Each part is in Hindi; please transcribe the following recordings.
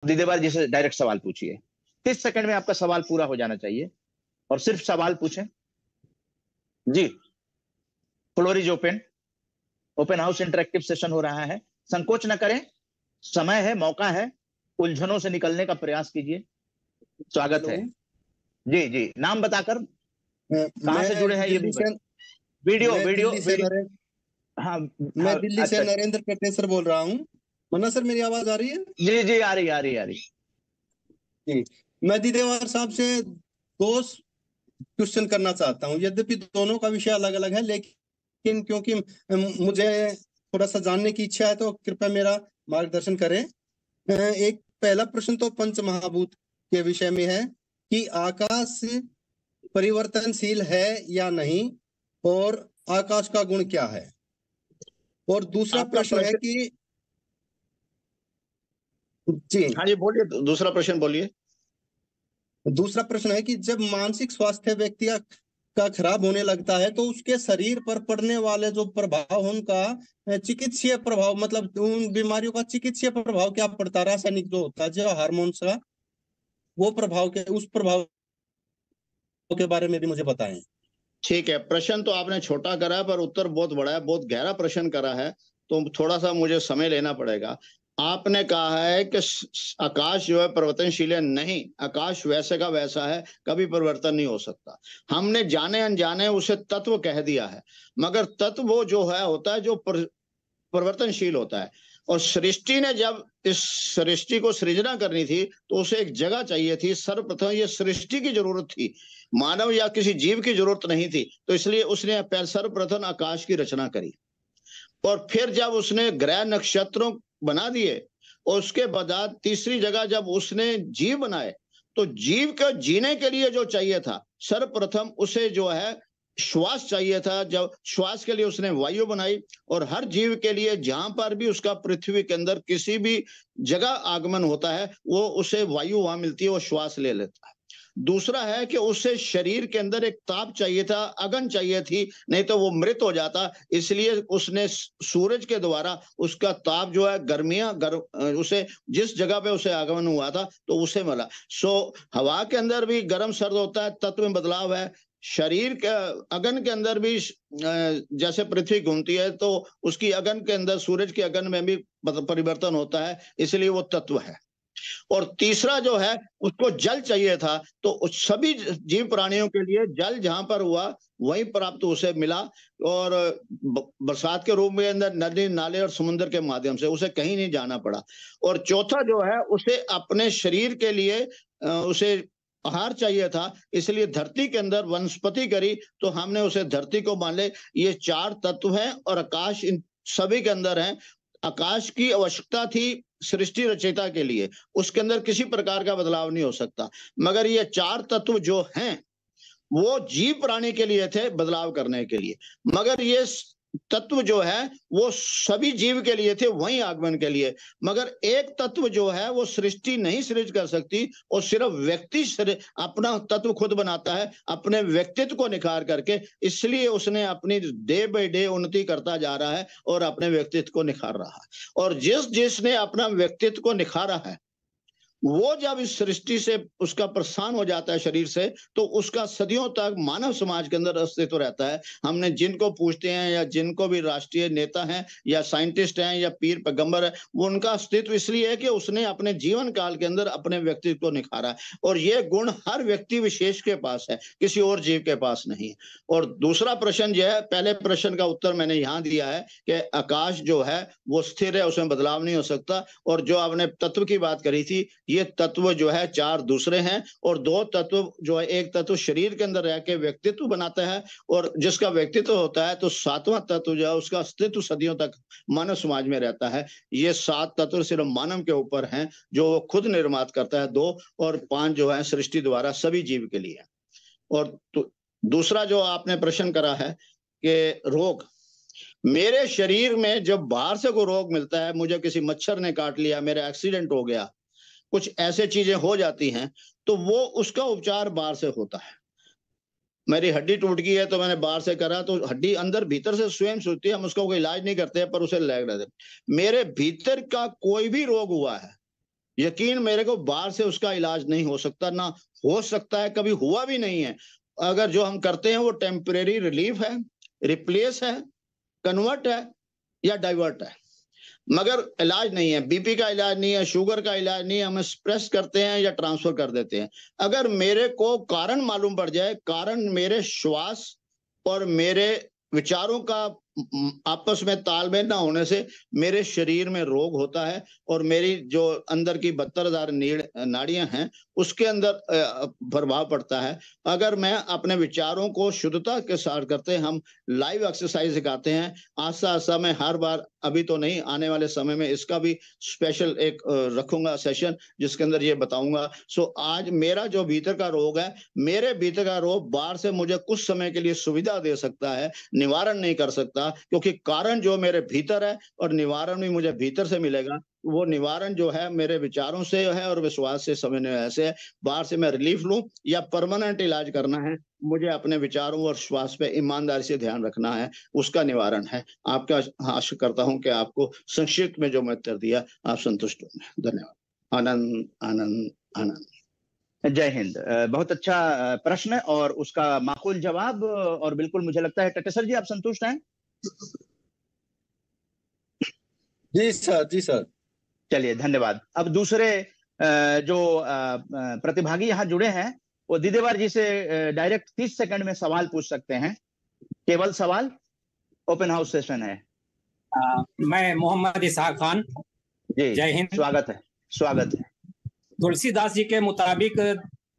दीदेवार जी से डायरेक्ट सवाल पूछिए। 30 सेकंड में आपका सवाल पूरा हो जाना चाहिए और सिर्फ सवाल पूछें। जी, floor is open. Open house interactive session हो रहा है, संकोच न करें, समय है, मौका है, उलझनों से निकलने का प्रयास कीजिए। स्वागत है। जी जी, नाम बताकर कहां से जुड़े हैं ये भी बताइए। Video video video. हाँ, मैं दिल्ली से अच्छा, नरेंद्र पेटनेसर बोल रहा हूँ। मन्ना सर, मेरी आवाज आ रही है? जी जी, आ रही आ रही आ रही। जी, मैं दीदेवार साहब से 2 क्वेश्चन करना चाहता हूँ। यद्यपि दोनों का विषय अलग अलग है, लेकिन क्योंकि मुझे थोड़ा सा जानने की इच्छा है तो कृपया मेरा मार्गदर्शन करें। एक पहला प्रश्न तो पंच महाभूत के विषय में है कि आकाश परिवर्तनशील है या नहीं, और आकाश का गुण क्या है। और दूसरा प्रश्न है कि जी हाँ जी, बोलिए, दूसरा प्रश्न बोलिए। दूसरा प्रश्न है कि जब मानसिक स्वास्थ्य व्यक्ति का खराब होने लगता है तो उसके शरीर पर पड़ने वाले जो प्रभाव, उनका चिकित्सीय प्रभाव, मतलब उन बीमारियों का चिकित्सीय प्रभाव क्या पड़ता है, रासायनिक जो होता है, जो हार्मोन्स का, वो प्रभाव के, उस प्रभाव के बारे में भी मुझे बताएं। ठीक है, प्रश्न तो आपने छोटा करा है पर उत्तर बहुत बड़ा है, बहुत गहरा प्रश्न करा है, तो थोड़ा सा मुझे समय लेना पड़ेगा। आपने कहा है कि आकाश जो है परिवर्तनशील है। नहीं, आकाश वैसे का वैसा है, कभी परिवर्तन नहीं हो सकता। हमने जाने अनजाने उसे तत्व कह दिया है, मगर तत्व वो जो है होता है जो परिवर्तनशील होता है। और सृष्टि ने जब इस सृष्टि को सृजना करनी थी तो उसे एक जगह चाहिए थी। सर्वप्रथम ये सृष्टि की जरूरत थी, मानव या किसी जीव की जरूरत नहीं थी, तो इसलिए उसने सर्वप्रथम आकाश की रचना करी। और फिर जब उसने ग्रह नक्षत्रों बना दिए और उसके बाद तीसरी जगह जब उसने जीव बनाए, तो जीव का जीने के लिए जो चाहिए था, सर्वप्रथम उसे जो है श्वास चाहिए था। जब श्वास के लिए उसने वायु बनाई, और हर जीव के लिए जहां पर भी उसका पृथ्वी के अंदर किसी भी जगह आगमन होता है, वो उसे वायु वहां मिलती है, वो श्वास ले लेता है। दूसरा है कि उसे शरीर के अंदर एक ताप चाहिए था, अग्नि चाहिए थी, नहीं तो वो मृत हो जाता। इसलिए उसने सूरज के द्वारा उसका ताप जो है, गर्मियां उसे जिस जगह पे उसे आगमन हुआ था तो उसे मिला। हवा के अंदर भी गर्म सर्द होता है, तत्व में बदलाव है। शरीर के अग्नि के अंदर भी जैसे पृथ्वी घूमती है तो उसकी अग्नि के अंदर, सूरज की अग्नि में भी परिवर्तन होता है, इसलिए वो तत्व है। और तीसरा जो है, उसको जल चाहिए था, तो सभी जीव प्राणियों के लिए जल जहां पर हुआ वहीं प्राप्त उसे मिला, और बरसात के रूप में अंदर नदी नाले और समुद्र के माध्यम से उसे कहीं नहीं जाना पड़ा। और चौथा जो है, उसे अपने शरीर के लिए उसे आहार चाहिए था, इसलिए धरती के अंदर वनस्पति करी, तो हमने उसे धरती को मान ले। ये 4 तत्व हैं और आकाश इन सभी के अंदर है। आकाश की आवश्यकता थी सृष्टि रचयिता के लिए, उसके अंदर किसी प्रकार का बदलाव नहीं हो सकता, मगर ये 4 तत्व जो हैं वो जीव प्राणी के लिए थे बदलाव करने के लिए, मगर ये तत्व जो है वो सभी जीव के लिए थे, वहीं आगमन के लिए। मगर एक तत्व जो है वो सृष्टि नहीं सृज कर सकती, और सिर्फ व्यक्ति अपना तत्व खुद बनाता है, अपने व्यक्तित्व को निखार करके। इसलिए उसने अपनी डे बाय डे उन्नति करता जा रहा है और अपने व्यक्तित्व को निखार रहा है। और जिसने अपना व्यक्तित्व को निखारा है, वो जब इस सृष्टि से उसका प्रस्थान हो जाता है शरीर से, तो उसका सदियों तक मानव समाज के अंदर अस्तित्व रहता है। हमने जिनको पूछते हैं, या जिनको भी राष्ट्रीय नेता हैं या साइंटिस्ट हैं या पीर पैगंबर है, वो उनका अस्तित्व इसलिए है कि उसने अपने जीवन काल के अंदर अपने व्यक्तित्व को निखारा है। और ये गुण हर व्यक्ति विशेष के पास है, किसी और जीव के पास नहीं। और दूसरा प्रश्न जो है, पहले प्रश्न का उत्तर मैंने यहाँ दिया है कि आकाश जो है वो स्थिर है, उसमें बदलाव नहीं हो सकता। और जो आपने तत्व की बात करी थी, ये तत्व जो है 4 दूसरे हैं, और 2 तत्व जो है, एक तत्व शरीर के अंदर रह के व्यक्तित्व बनाता है, और जिसका व्यक्तित्व होता है, तो 7वां तत्व जो है उसका अस्तित्व सदियों तक मानव समाज में रहता है। ये 7 तत्व सिर्फ मानव के ऊपर हैं, जो वो खुद निर्मात करता है, 2 और 5 जो है सृष्टि द्वारा सभी जीव के लिए। और दूसरा जो आपने प्रश्न करा है कि रोग, मेरे शरीर में जब बाहर से कोई रोग मिलता है, मुझे किसी मच्छर ने काट लिया, मेरा एक्सीडेंट हो गया, कुछ ऐसे चीजें हो जाती हैं, तो वो उसका उपचार बाहर से होता है। मेरी हड्डी टूट गई है तो मैंने बाहर से करा, तो हड्डी अंदर भीतर से स्वयं सुनती है, हम उसका कोई इलाज नहीं करते हैं, पर उसे लग रहे थे। मेरे भीतर का कोई भी रोग हुआ है, यकीन मेरे को बाहर से उसका इलाज नहीं हो सकता, ना हो सकता है, कभी हुआ भी नहीं है। अगर जो हम करते हैं वो टेम्परेरी रिलीफ है, रिप्लेस है, कन्वर्ट है या डाइवर्ट है, मगर इलाज नहीं है। बीपी का इलाज नहीं है, शुगर का इलाज नहीं है, हम स्प्रेस करते हैं या ट्रांसफर कर देते हैं। अगर मेरे को कारण मालूम पड़ जाए, कारण मेरे श्वास और मेरे विचारों का आपस में तालमेल ना होने से मेरे शरीर में रोग होता है और मेरी जो अंदर की 72,000 नाड़ियां हैं उसके अंदर प्रभाव पड़ता है। अगर मैं अपने विचारों को शुद्धता के साथ करते हैं, हम लाइव एक्सरसाइज सिखाते हैं आस्ता आस्ता। मैं हर बार, अभी तो नहीं, आने वाले समय में इसका भी स्पेशल एक रखूंगा सेशन जिसके अंदर ये बताऊंगा। सो आज मेरा जो भीतर का रोग है, मेरे भीतर का रोग बाहर से मुझे कुछ समय के लिए सुविधा दे सकता है, निवारण नहीं कर सकता, क्योंकि कारण जो मेरे भीतर है और निवारण भी मुझे भीतर से मिलेगा। वो निवारण जो है मेरे विचारों से है और विश्वास से, समझने ऐसे है। बाहर से मैं रिलीफ लूं या परमानेंट इलाज करना है, मुझे अपने विचारों और श्वास पे ईमानदारी से ध्यान रखना है, उसका निवारण है। आपका आशा करता हूं कि आपको संक्षिप्त में जो मैं उत्तर दिया आप संतुष्ट होंगे। धन्यवाद। आनंद आनंद आनंद। जय हिंद। बहुत अच्छा प्रश्न और उसका माकूल जवाब, और बिल्कुल मुझे लगता है टटेसर जी आप संतुष्ट हैं? जी सर, जी सर। चलिए, धन्यवाद। अब दूसरे जो प्रतिभागी यहाँ जुड़े हैं वो दीदेवार जी से डायरेक्ट 30 सेकंड में सवाल पूछ सकते हैं। केवल सवाल, ओपन हाउस सेशन है। मैं मोहम्मद इसहाक खान। जी, जय हिंद। स्वागत है, स्वागत है। तुलसीदास जी के मुताबिक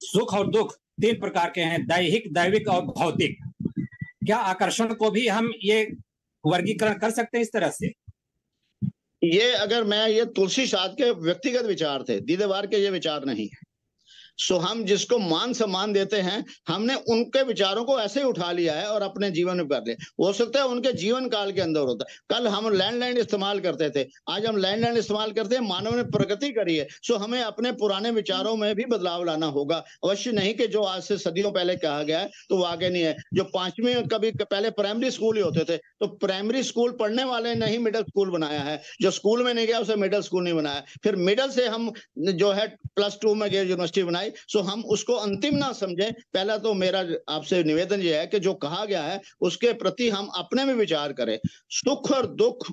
सुख और दुख 3 प्रकार के हैं, दैहिक, दैविक और भौतिक। क्या आकर्षण को भी हम ये वर्गीकरण कर सकते हैं इस तरह से? ये अगर मैं, ये तुलसी साध के व्यक्तिगत विचार थे, दीदेवार के ये विचार नहीं है। सो हम जिसको मान सम्मान देते हैं, हमने उनके विचारों को ऐसे ही उठा लिया है और अपने जीवन में कर लिया। हो सकता है उनके जीवन काल के अंदर होता है। कल हम लैंडलाइन इस्तेमाल करते थे, आज हम लैंडलाइन इस्तेमाल करते हैं। मानव ने प्रगति करी है, सो हमें अपने पुराने विचारों में भी बदलाव लाना होगा। अवश्य नहीं कि जो आज से सदियों पहले कहा गया है तो वो आगे नहीं है। जो 5वीं में कभी पहले प्राइमरी स्कूल ही होते थे, तो प्राइमरी स्कूल पढ़ने वाले ने ही मिडिल स्कूल बनाया है। जो स्कूल में नहीं गया उसे मिडिल स्कूल नहीं बनाया। फिर मिडिल से हम जो है +2 में गए, यूनिवर्सिटी बनाई। सो हम उसको अंतिम ना समझें। पहला तो मेरा आपसे निवेदन यह है कि जो कहा गया है उसके प्रति हम अपने में विचार करें। सुख और दुख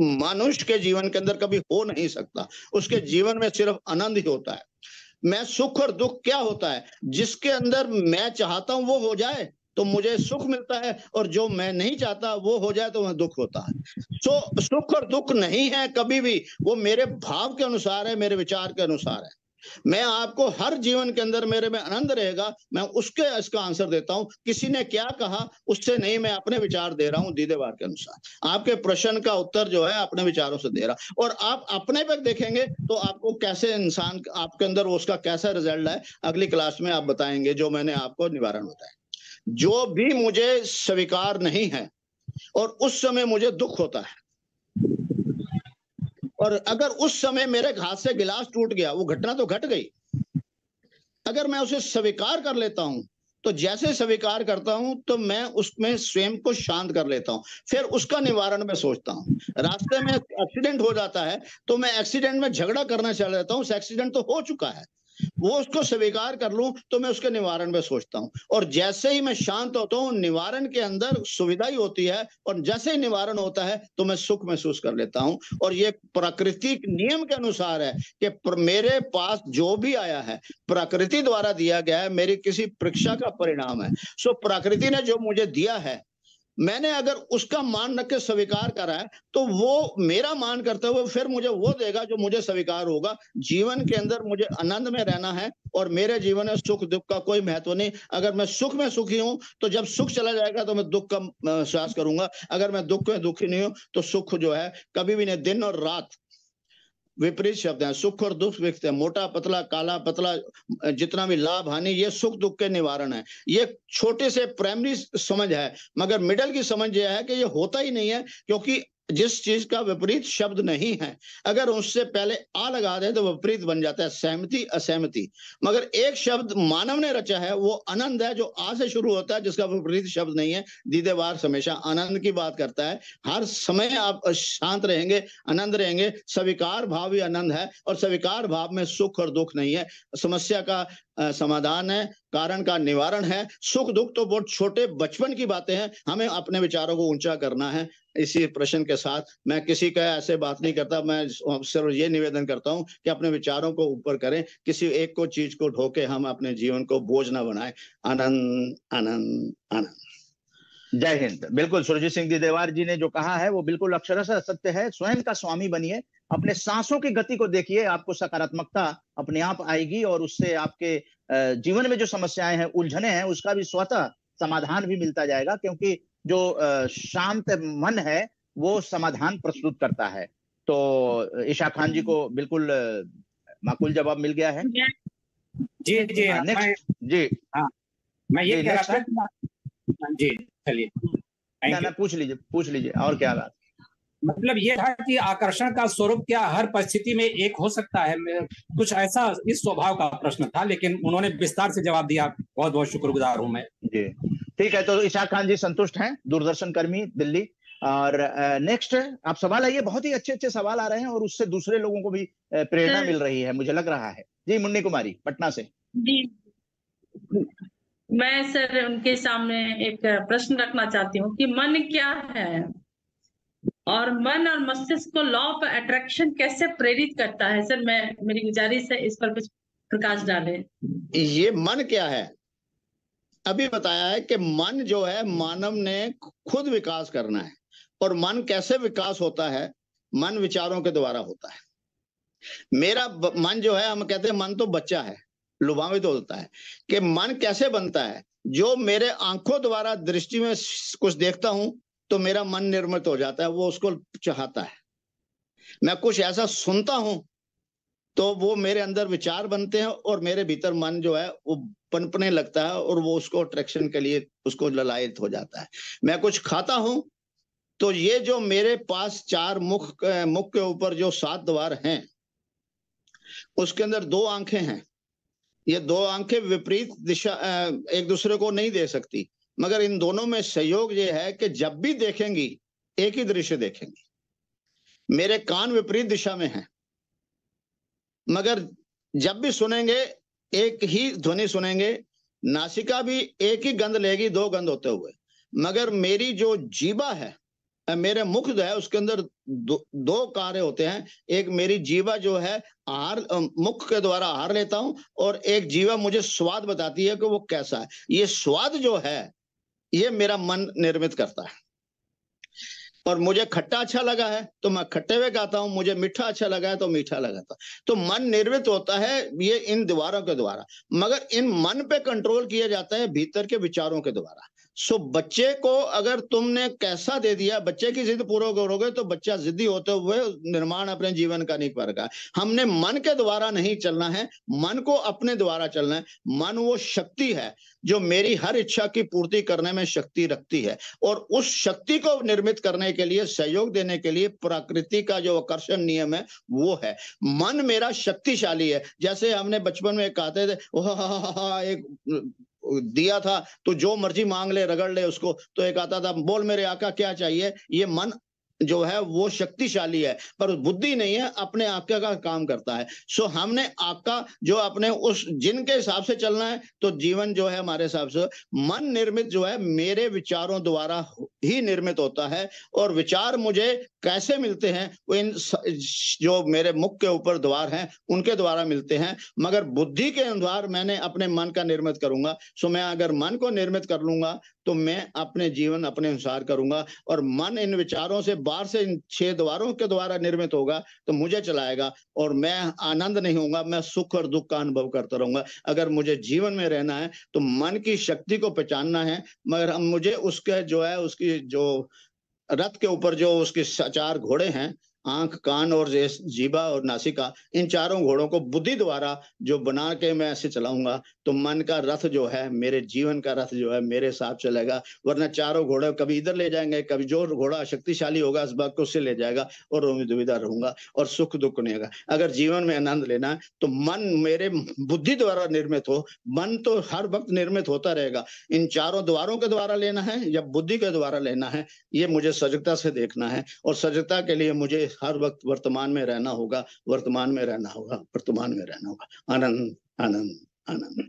मनुष्य के जीवन के अंदर कभी हो नहीं सकता, उसके जीवन में सिर्फ आनंद ही होता है। मैं सुख और दुख क्या होता है, जिसके अंदर मैं चाहता हूं वो हो जाए तो मुझे सुख मिलता है, और जो मैं नहीं चाहता वो हो जाए तो वह दुख होता है। सो सुख और दुख नहीं है कभी भी, वो मेरे भाव के अनुसार है, मेरे विचार के अनुसार है। मैं आपको हर जीवन के अंदर मेरे में आनंद रहेगा, मैं उसके इसका आंसर देता हूं। किसी ने क्या कहा उससे नहीं, मैं अपने विचार दे रहा हूं दीदेवार के अनुसार। आपके प्रश्न का उत्तर जो है अपने विचारों से दे रहा। और आप अपने पर देखेंगे तो आपको कैसे इंसान आपके अंदर उसका कैसा रिजल्ट है, अगली क्लास में आप बताएंगे जो मैंने आपको निवारण बताया। जो भी मुझे स्वीकार नहीं है और उस समय मुझे दुख होता है, और अगर उस समय मेरे हाथ से गिलास टूट गया, वो घटना तो घट गई, अगर मैं उसे स्वीकार कर लेता हूं तो जैसे स्वीकार करता हूं तो मैं उसमें स्वयं को शांत कर लेता हूं, फिर उसका निवारण में सोचता हूं। रास्ते में एक्सीडेंट हो जाता है तो मैं एक्सीडेंट में झगड़ा करना चल जाता हूं, उस एक्सीडेंट तो हो चुका है, वो उसको स्वीकार कर लूं तो मैं उसके निवारण में सोचता हूं। और जैसे ही मैं शांत होता हूं, निवारण के अंदर सुविधा ही होती है, और जैसे ही निवारण होता है तो मैं सुख महसूस कर लेता हूं। और ये प्राकृतिक नियम के अनुसार है कि मेरे पास जो भी आया है प्रकृति द्वारा दिया गया है, मेरी किसी परीक्षा का परिणाम है। सो प्रकृति ने जो मुझे दिया है, मैंने अगर उसका मान रख के स्वीकार करा है तो वो मेरा मान करते हुए फिर मुझे वो देगा जो मुझे स्वीकार होगा। जीवन के अंदर मुझे आनंद में रहना है और मेरे जीवन में सुख दुख का कोई महत्व नहीं। अगर मैं सुख में सुखी हूं तो जब सुख चला जाएगा तो मैं दुख का एहसास करूंगा। अगर मैं दुख में दुखी नहीं हूं तो सुख जो है कभी भी नहीं। दिन और रात विपरीत शब्द हैं, सुख और दुख व्यक्त है, मोटा पतला, काला पतला, जितना भी लाभ हानि, ये सुख दुख के निवारण है। ये छोटे से प्राइमरी समझ है, मगर मिडल की समझ यह है कि ये होता ही नहीं है, क्योंकि जिस चीज का विपरीत शब्द नहीं है, अगर उससे पहले आ लगा दें तो विपरीत बन जाता है, सहमति असहमति। मगर एक शब्द मानव ने रचा है, वो आनंद है, जो आ से शुरू होता है, जिसका विपरीत शब्द नहीं है। दीदेवार हमेशा आनंद की बात करता है। हर समय आप शांत रहेंगे, आनंद रहेंगे। स्वीकार भाव ही आनंद है, और स्वीकार भाव में सुख और दुख नहीं है। समस्या का समाधान है, कारण का निवारण है। सुख दुख तो बहुत छोटे बचपन की बातें हैं, हमें अपने विचारों को ऊंचा करना है। इसी प्रश्न के साथ मैं किसी का ऐसे बात नहीं करता, मैं सिर्फ ये निवेदन करता हूं कि अपने विचारों को ऊपर करें, किसी एक को चीज को ढोके हम अपने जीवन को बोझ ना बनाएं। आनंद आनंद आनंद। जय हिंद। बिल्कुल सुरजीत सिंह दीदेवार जी ने जो कहा है वो बिल्कुल अक्षरशः सत्य है। स्वयं का स्वामी बनिए, अपने सांसों की गति को देखिए, आपको सकारात्मकता अपने आप आएगी, और उससे आपके जीवन में जो समस्याएं हैं, उलझने हैं, उसका भी स्वतः समाधान भी मिलता जाएगा, क्योंकि जो शांत मन है वो समाधान प्रस्तुत करता है। तो ईशा खान जी को बिल्कुल माकूल जवाब मिल गया है। जी जी नेक्स्ट जी। हाँ, मैं ये कह रहा था जी, चलिए ना पूछ लीजिए और क्या बात। मतलब ये था कि आकर्षण का स्वरूप क्या हर परिस्थिति में एक हो सकता है? कुछ ऐसा इस स्वभाव का प्रश्न था, लेकिन उन्होंने विस्तार से जवाब दिया। बहुत बहुत शुक्रगुजार हूं मैं जी। ठीक है, तो इशाक खान जी संतुष्ट हैं, दूरदर्शन कर्मी दिल्ली। और नेक्स्ट आप सवाल आइए। बहुत ही अच्छे अच्छे सवाल आ रहे हैं, और उससे दूसरे लोगों को भी प्रेरणा मिल रही है, मुझे लग रहा है। जी मुन्नी कुमारी पटना से। जी मैं सर उनके सामने एक प्रश्न रखना चाहती हूँ कि मन क्या है, और मन और मस्तिष्क को लॉ ऑफ अट्रैक्शन कैसे प्रेरित करता है? सर मेरी गुजारिश है इस पर कुछ प्रकाश डालें। ये मन क्या है, अभी बताया है कि मन जो है मानव ने खुद विकास करना है। और मन कैसे विकास होता है? मन विचारों के द्वारा होता है। मेरा मन जो है, हम कहते हैं मन तो बच्चा है, लुभावित होता है। कि मन कैसे बनता है? जो मेरे आंखों द्वारा दृष्टि में कुछ देखता हूं तो मेरा मन निर्मित हो जाता है, वो उसको चाहता है। मैं कुछ ऐसा सुनता हूं तो वो मेरे अंदर विचार बनते हैं, और मेरे भीतर मन जो है वो पनपने लगता है, और वो उसको अट्रैक्शन के लिए उसको ललायत हो जाता है। मैं कुछ खाता हूं तो ये जो मेरे पास चार मुख के ऊपर जो 7 द्वार हैं, उसके अंदर 2 आंखें हैं। ये 2 आंखें विपरीत दिशा एक दूसरे को नहीं दे सकती, मगर इन दोनों में सहयोग ये है कि जब भी देखेंगी एक ही दृश्य देखेंगी। मेरे कान विपरीत दिशा में हैं, मगर जब भी सुनेंगे एक ही ध्वनि सुनेंगे। नासिका भी एक ही गंध लेगी 2 गंध होते हुए, मगर मेरी जो जीवा है, मेरे मुख जो है, उसके अंदर 2 कार्य होते हैं। एक मेरी जीवा जो है आहार, मुख के द्वारा आहार लेता हूं, और एक जीवा मुझे स्वाद बताती है कि वो कैसा है। ये स्वाद जो है ये मेरा मन निर्मित करता है। और मुझे खट्टा अच्छा लगा है तो मैं खट्टे हुए खाता हूं, मुझे मीठा अच्छा लगा है तो मीठा लगाता हूं। तो मन निर्मित होता है ये इन द्वारों के द्वारा, मगर इन मन पे कंट्रोल किया जाता है भीतर के विचारों के द्वारा। सो बच्चे को अगर तुमने कैसा दे दिया, बच्चे की जिद पूरा करोगे तो बच्चा जिद्दी होते हुए निर्माण अपने जीवन का नहीं करेगा। हमने मन के द्वारा नहीं चलना है, मन को अपने द्वारा चलना है। मन वो शक्ति है जो मेरी हर इच्छा की पूर्ति करने में शक्ति रखती है, और उस शक्ति को निर्मित करने के लिए, सहयोग देने के लिए प्रकृति का जो आकर्षण नियम है वो है। मन मेरा शक्तिशाली है। जैसे हमने बचपन में कहते थे एक दिया था तो जो मर्जी मांग ले, रगड़ ले उसको, तो एक आता था बोल मेरे आका क्या चाहिए। ये मन जो है वो शक्तिशाली है, पर बुद्धि नहीं है, अपने आका का काम करता है। सो हमने आका जो अपने उस जिनके हिसाब से चलना है, तो जीवन जो है हमारे हिसाब से। मन निर्मित जो है मेरे विचारों द्वारा ही निर्मित होता है, और विचार मुझे कैसे मिलते हैं? वो इन जो मेरे मुख के ऊपर द्वार हैं उनके द्वारा मिलते हैं, मगर बुद्धि के द्वार मैंने अपने मन का निर्मित करूंगा। सो मैं अगर मन को निर्मित कर लूंगा तो मैं अपने जीवन अपने अनुसार करूंगा, और मन इन विचारों से बाहर से इन 6 द्वारों के द्वारा निर्मित होगा तो मुझे चलाएगा, और मैं आनंद नहीं होऊंगा, मैं सुख और दुख का अनुभव करता रहूंगा। अगर मुझे जीवन में रहना है तो मन की शक्ति को पहचानना है, मगर मुझे उसके जो है उसकी जो रथ के ऊपर जो उसके 4 घोड़े हैं, आंख, कान और जीवा और नासिका, इन चारों घोड़ों को बुद्धि द्वारा जो बना के मैं ऐसे चलाऊंगा तो मन का रथ जो है, मेरे जीवन का रथ जो है मेरे साथ चलेगा। वरना चारों घोड़े कभी इधर ले जाएंगे, कभी जो घोड़ा शक्तिशाली होगा इस बात को उससे ले जाएगा और दुविधा रहूंगा और सुख दुख नहीं होगा। अगर जीवन में आनंद लेना है तो मन मेरे बुद्धि द्वारा निर्मित हो। मन तो हर वक्त निर्मित होता रहेगा। इन चारों द्वारों के द्वारा लेना है या बुद्धि के द्वारा लेना है, ये मुझे सजगता से देखना है। और सजगता के लिए मुझे हर वक्त वर्तमान में रहना होगा, वर्तमान में रहना होगा, वर्तमान में रहना होगा। आनंद, आनंद, आनंद।